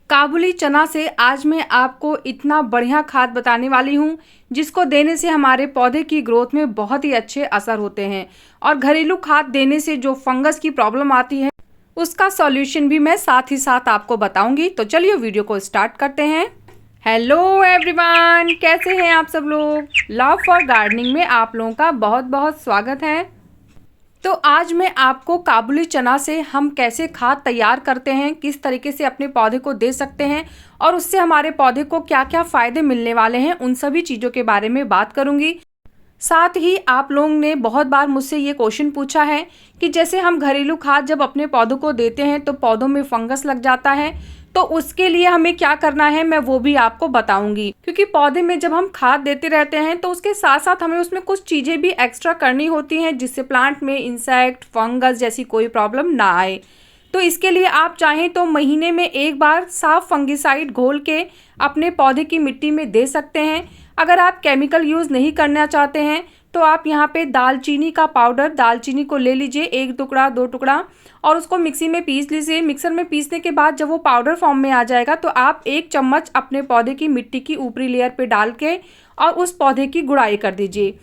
काबुली चना से आज मैं आपको इतना बढ़िया खाद बताने वाली हूँ जिसको देने से हमारे पौधे की ग्रोथ में बहुत ही अच्छे असर होते हैं। और घरेलू खाद देने से जो फंगस की प्रॉब्लम आती है उसका सॉल्यूशन भी मैं साथ ही साथ आपको बताऊंगी। तो चलिए वीडियो को स्टार्ट करते हैं। हेलो एवरीवन, कैसे हैं आप सब लोग। लव फॉर गार्डनिंग में आप लोगों का बहुत बहुत स्वागत है। तो आज मैं आपको काबुली चना से हम कैसे खाद तैयार करते हैं, किस तरीके से अपने पौधे को दे सकते हैं और उससे हमारे पौधे को क्या क्या फ़ायदे मिलने वाले हैं, उन सभी चीज़ों के बारे में बात करूंगी। साथ ही आप लोगों ने बहुत बार मुझसे ये क्वेश्चन पूछा है कि जैसे हम घरेलू खाद जब अपने पौधों को देते हैं तो पौधों में फंगस लग जाता है, तो उसके लिए हमें क्या करना है, मैं वो भी आपको बताऊंगी। क्योंकि पौधे में जब हम खाद देते रहते हैं तो उसके साथ साथ हमें उसमें कुछ चीज़ें भी एक्स्ट्रा करनी होती हैं जिससे प्लांट में इंसेक्ट फंगस जैसी कोई प्रॉब्लम ना आए। तो इसके लिए आप चाहें तो महीने में एक बार साफ फंगिसाइड घोल के अपने पौधे की मिट्टी में दे सकते हैं। अगर आप केमिकल यूज़ नहीं करना चाहते हैं तो आप यहाँ पे दालचीनी का पाउडर, दालचीनी को ले लीजिए 1 टुकड़ा 2 टुकड़ा और उसको मिक्सी में पीस लीजिए। मिक्सर में पीसने के बाद जब वो पाउडर फॉर्म में आ जाएगा तो आप 1 चम्मच अपने पौधे की मिट्टी की ऊपरी लेयर पे डाल के और उस पौधे की गुड़ाई कर दीजिए।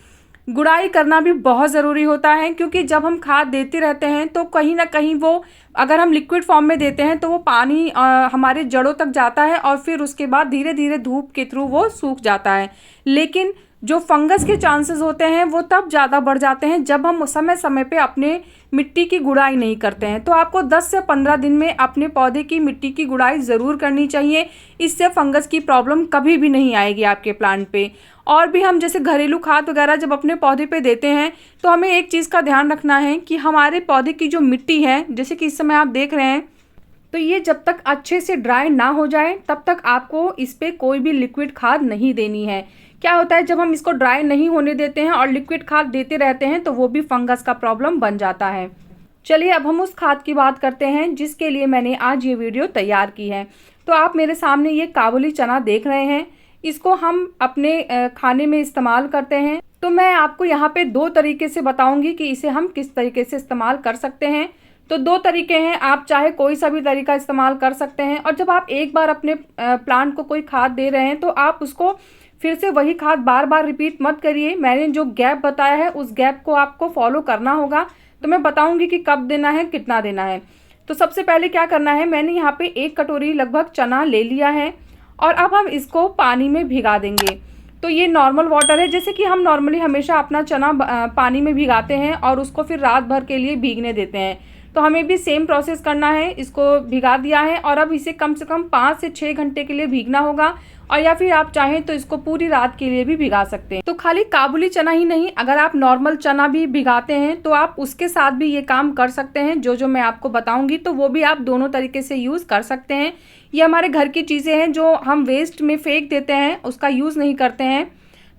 गुड़ाई करना भी बहुत ज़रूरी होता है क्योंकि जब हम खाद देते रहते हैं तो कहीं ना कहीं वो, अगर हम लिक्विड फॉर्म में देते हैं तो वो पानी हमारे जड़ों तक जाता है और फिर उसके बाद धीरे धीरे धूप के थ्रू वो सूख जाता है। लेकिन जो फंगस के चांसेस होते हैं वो तब ज़्यादा बढ़ जाते हैं जब हम समय समय पे अपने मिट्टी की गुड़ाई नहीं करते हैं। तो आपको 10 से 15 दिन में अपने पौधे की मिट्टी की गुड़ाई ज़रूर करनी चाहिए। इससे फंगस की प्रॉब्लम कभी भी नहीं आएगी आपके प्लांट पे। और भी हम जैसे घरेलू खाद वगैरह जब अपने पौधे पे देते हैं तो हमें एक चीज़ का ध्यान रखना है कि हमारे पौधे की जो मिट्टी है, जैसे कि इस समय आप देख रहे हैं, तो ये जब तक अच्छे से ड्राई ना हो जाए तब तक आपको इस पर कोई भी लिक्विड खाद नहीं देनी है। क्या होता है, जब हम इसको ड्राई नहीं होने देते हैं और लिक्विड खाद देते रहते हैं तो वो भी फंगस का प्रॉब्लम बन जाता है। चलिए अब हम उस खाद की बात करते हैं जिसके लिए मैंने आज ये वीडियो तैयार की है। तो आप मेरे सामने ये काबुली चना देख रहे हैं, इसको हम अपने खाने में इस्तेमाल करते हैं। तो मैं आपको यहाँ पे 2 तरीके से बताऊंगी कि इसे हम किस तरीके से इस्तेमाल कर सकते हैं। तो 2 तरीके हैं, आप चाहे कोई सा भी तरीका इस्तेमाल कर सकते हैं। और जब आप एक बार अपने प्लांट को कोई खाद दे रहे हैं तो आप उसको फिर से वही खाद बार बार रिपीट मत करिए। मैंने जो गैप बताया है उस गैप को आपको फॉलो करना होगा। तो मैं बताऊंगी कि कब देना है, कितना देना है। तो सबसे पहले क्या करना है, मैंने यहाँ पे 1 कटोरी लगभग चना ले लिया है और अब हम इसको पानी में भिगा देंगे। तो ये नॉर्मल वाटर है, जैसे कि हम नॉर्मली हमेशा अपना चना पानी में भिगाते हैं और उसको फिर रात भर के लिए भीगने देते हैं। तो हमें भी सेम प्रोसेस करना है। इसको भिगा दिया है और अब इसे कम से कम 5 से 6 घंटे के लिए भीगना होगा, और या फिर आप चाहें तो इसको पूरी रात के लिए भी भिगा सकते हैं। तो खाली काबुली चना ही नहीं, अगर आप नॉर्मल चना भी भिगाते हैं तो आप उसके साथ भी ये काम कर सकते हैं। जो मैं आपको बताऊंगी तो वो भी आप दोनों तरीके से यूज़ कर सकते हैं। ये हमारे घर की चीज़ें हैं जो हम वेस्ट में फेंक देते हैं, उसका यूज़ नहीं करते हैं।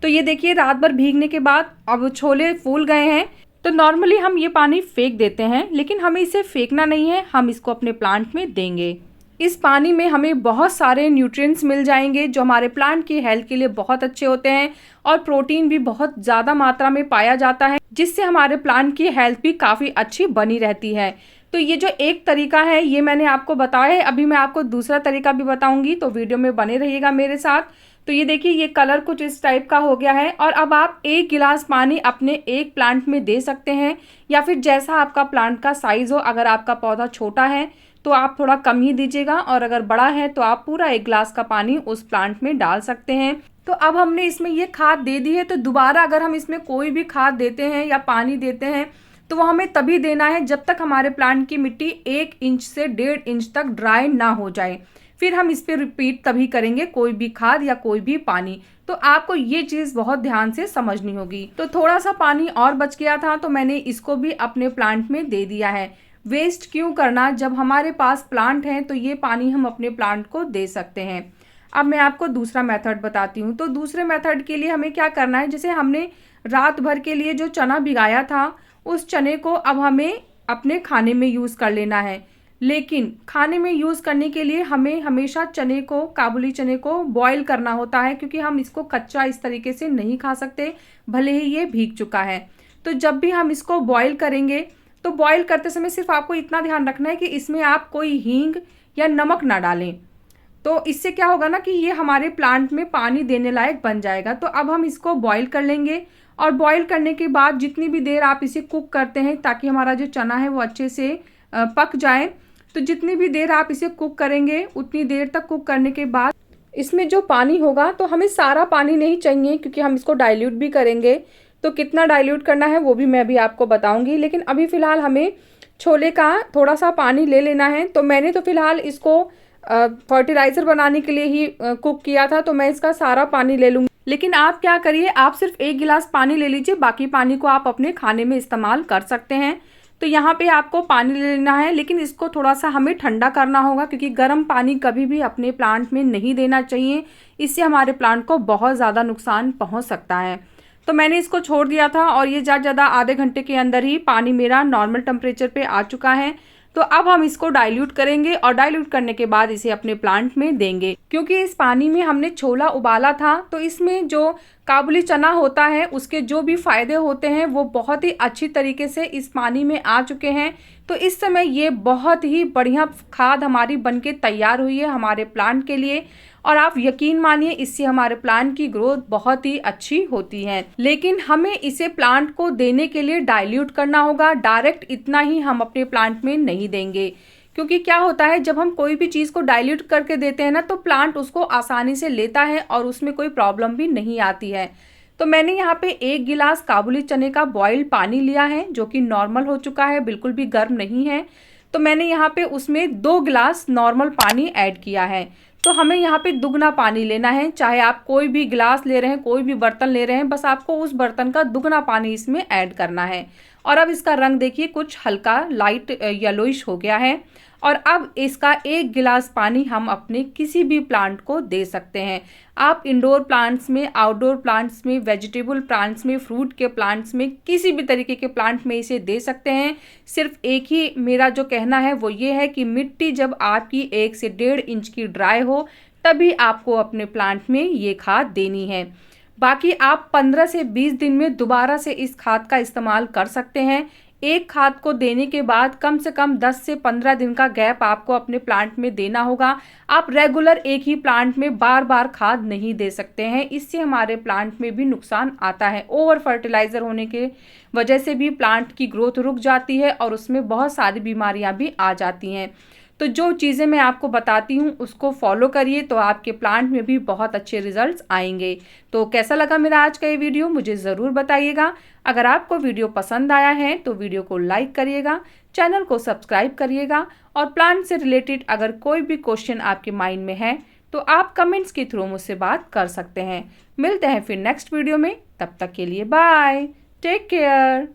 तो ये देखिए, रात भर भीगने के बाद अब छोले फूल गए हैं। तो नॉर्मली हम ये पानी फेंक देते हैं, लेकिन हमें इसे फेंकना नहीं है, हम इसको अपने प्लांट में देंगे। इस पानी में हमें बहुत सारे न्यूट्रिएंट्स मिल जाएंगे जो हमारे प्लांट की हेल्थ के लिए बहुत अच्छे होते हैं और प्रोटीन भी बहुत ज़्यादा मात्रा में पाया जाता है, जिससे हमारे प्लांट की हेल्थ भी काफ़ी अच्छी बनी रहती है। तो ये जो एक तरीका है ये मैंने आपको बताया है। अभी मैं आपको दूसरा तरीका भी बताऊंगी, तो वीडियो में बने रहिएगा मेरे साथ। तो ये देखिए, ये कलर कुछ इस टाइप का हो गया है और अब आप 1 गिलास पानी अपने एक प्लांट में दे सकते हैं, या फिर जैसा आपका प्लांट का साइज़ हो। अगर आपका पौधा छोटा है तो आप थोड़ा कम ही दीजिएगा, और अगर बड़ा है तो आप पूरा 1 गिलास का पानी उस प्लांट में डाल सकते हैं। तो अब हमने इसमें ये खाद दे दी है, तो दोबारा अगर हम इसमें कोई भी खाद देते हैं या पानी देते हैं तो वो हमें तभी देना है जब तक हमारे प्लांट की मिट्टी 1 इंच से 1.5 इंच तक ड्राई ना हो जाए। फिर हम इस पर रिपीट तभी करेंगे कोई भी खाद या कोई भी पानी। तो आपको ये चीज़ बहुत ध्यान से समझनी होगी। तो थोड़ा सा पानी और बच गया था तो मैंने इसको भी अपने प्लांट में दे दिया है। वेस्ट क्यों करना, जब हमारे पास प्लांट हैं तो ये पानी हम अपने प्लांट को दे सकते हैं। अब मैं आपको दूसरा मेथड बताती हूँ। तो दूसरे मेथड के लिए हमें क्या करना है, जैसे हमने रात भर के लिए जो चना भिगाया था उस चने को अब हमें अपने खाने में यूज़ कर लेना है। लेकिन खाने में यूज़ करने के लिए हमें हमेशा चने को, काबुली चने को बॉईल करना होता है, क्योंकि हम इसको कच्चा इस तरीके से नहीं खा सकते भले ही ये भीग चुका है। तो जब भी हम इसको बॉईल करेंगे तो बॉईल करते समय सिर्फ आपको इतना ध्यान रखना है कि इसमें आप कोई हींग या नमक ना डालें। तो इससे क्या होगा ना कि ये हमारे प्लांट में पानी देने लायक बन जाएगा। तो अब हम इसको बॉईल कर लेंगे और बॉईल करने के बाद जितनी भी देर आप इसे कुक करते हैं ताकि हमारा जो चना है वो अच्छे से पक जाए, तो जितनी भी देर आप इसे कुक करेंगे उतनी देर तक कुक करने के बाद इसमें जो पानी होगा, तो हमें सारा पानी नहीं चाहिए क्योंकि हम इसको डाइल्यूट भी करेंगे। तो कितना डाइल्यूट करना है वो भी मैं भी आपको बताऊंगी, लेकिन अभी फ़िलहाल हमें छोले का थोड़ा सा पानी ले लेना है। तो मैंने तो फ़िलहाल इसको फर्टिलाइज़र बनाने के लिए ही कुक किया था, तो मैं इसका सारा पानी ले लूँगी। लेकिन आप क्या करिए, आप सिर्फ 1 गिलास पानी ले लीजिए, बाकी पानी को आप अपने खाने में इस्तेमाल कर सकते हैं। तो यहाँ पे आपको पानी ले लेना है, लेकिन इसको थोड़ा सा हमें ठंडा करना होगा क्योंकि गर्म पानी कभी भी अपने प्लांट में नहीं देना चाहिए। इससे हमारे प्लांट को बहुत ज़्यादा नुकसान पहुँच सकता है। तो मैंने इसको छोड़ दिया था और ये ज़्यादा आधे घंटे के अंदर ही पानी मेरा नॉर्मल टेम्परेचर पे आ चुका है। तो अब हम इसको डाइल्यूट करेंगे और डाइल्यूट करने के बाद इसे अपने प्लांट में देंगे। क्योंकि इस पानी में हमने छोला उबाला था, तो इसमें जो काबुली चना होता है उसके जो भी फ़ायदे होते हैं वो बहुत ही अच्छी तरीके से इस पानी में आ चुके हैं। तो इस समय ये बहुत ही बढ़िया खाद हमारी बनके तैयार हुई है हमारे प्लांट के लिए, और आप यकीन मानिए इससे हमारे प्लांट की ग्रोथ बहुत ही अच्छी होती है। लेकिन हमें इसे प्लांट को देने के लिए डाइल्यूट करना होगा, डायरेक्ट इतना ही हम अपने प्लांट में नहीं देंगे। क्योंकि क्या होता है, जब हम कोई भी चीज़ को डाइल्यूट करके देते हैं ना, तो प्लांट उसको आसानी से लेता है और उसमें कोई प्रॉब्लम भी नहीं आती है। तो मैंने यहाँ पे 1 गिलास काबुली चने का बॉइल्ड पानी लिया है जो कि नॉर्मल हो चुका है, बिल्कुल भी गर्म नहीं है। तो मैंने यहाँ पे उसमें 2 गिलास नॉर्मल पानी ऐड किया है। तो हमें यहाँ पे दुगना पानी लेना है, चाहे आप कोई भी गिलास ले रहे हैं, कोई भी बर्तन ले रहे हैं, बस आपको उस बर्तन का दुगना पानी इसमें ऐड करना है। और अब इसका रंग देखिए कुछ हल्का लाइट येलोइश हो गया है। और अब इसका 1 गिलास पानी हम अपने किसी भी प्लांट को दे सकते हैं। आप इंडोर प्लांट्स में, आउटडोर प्लांट्स में, वेजिटेबल प्लांट्स में, फ्रूट के प्लांट्स में, किसी भी तरीके के प्लांट में इसे दे सकते हैं। सिर्फ एक ही मेरा जो कहना है वो ये है कि मिट्टी जब आपकी 1 से 1.5 इंच की ड्राई हो तभी आपको अपने प्लांट में ये खाद देनी है। बाकी आप 15 से 20 दिन में दोबारा से इस खाद का इस्तेमाल कर सकते हैं। एक खाद को देने के बाद कम से कम 10 से 15 दिन का गैप आपको अपने प्लांट में देना होगा। आप रेगुलर एक ही प्लांट में बार बार खाद नहीं दे सकते हैं, इससे हमारे प्लांट में भी नुकसान आता है। ओवर फर्टिलाइज़र होने के वजह से भी प्लांट की ग्रोथ रुक जाती है और उसमें बहुत सारी बीमारियां भी आ जाती हैं। तो जो चीज़ें मैं आपको बताती हूँ उसको फॉलो करिए, तो आपके प्लांट में भी बहुत अच्छे रिजल्ट्स आएंगे। तो कैसा लगा मेरा आज का ये वीडियो मुझे ज़रूर बताइएगा। अगर आपको वीडियो पसंद आया है तो वीडियो को लाइक करिएगा, चैनल को सब्सक्राइब करिएगा, और प्लांट से रिलेटेड अगर कोई भी क्वेश्चन आपके माइंड में है तो आप कमेंट्स के थ्रू मुझसे बात कर सकते हैं। मिलते हैं फिर नेक्स्ट वीडियो में, तब तक के लिए बाय, टेक केयर।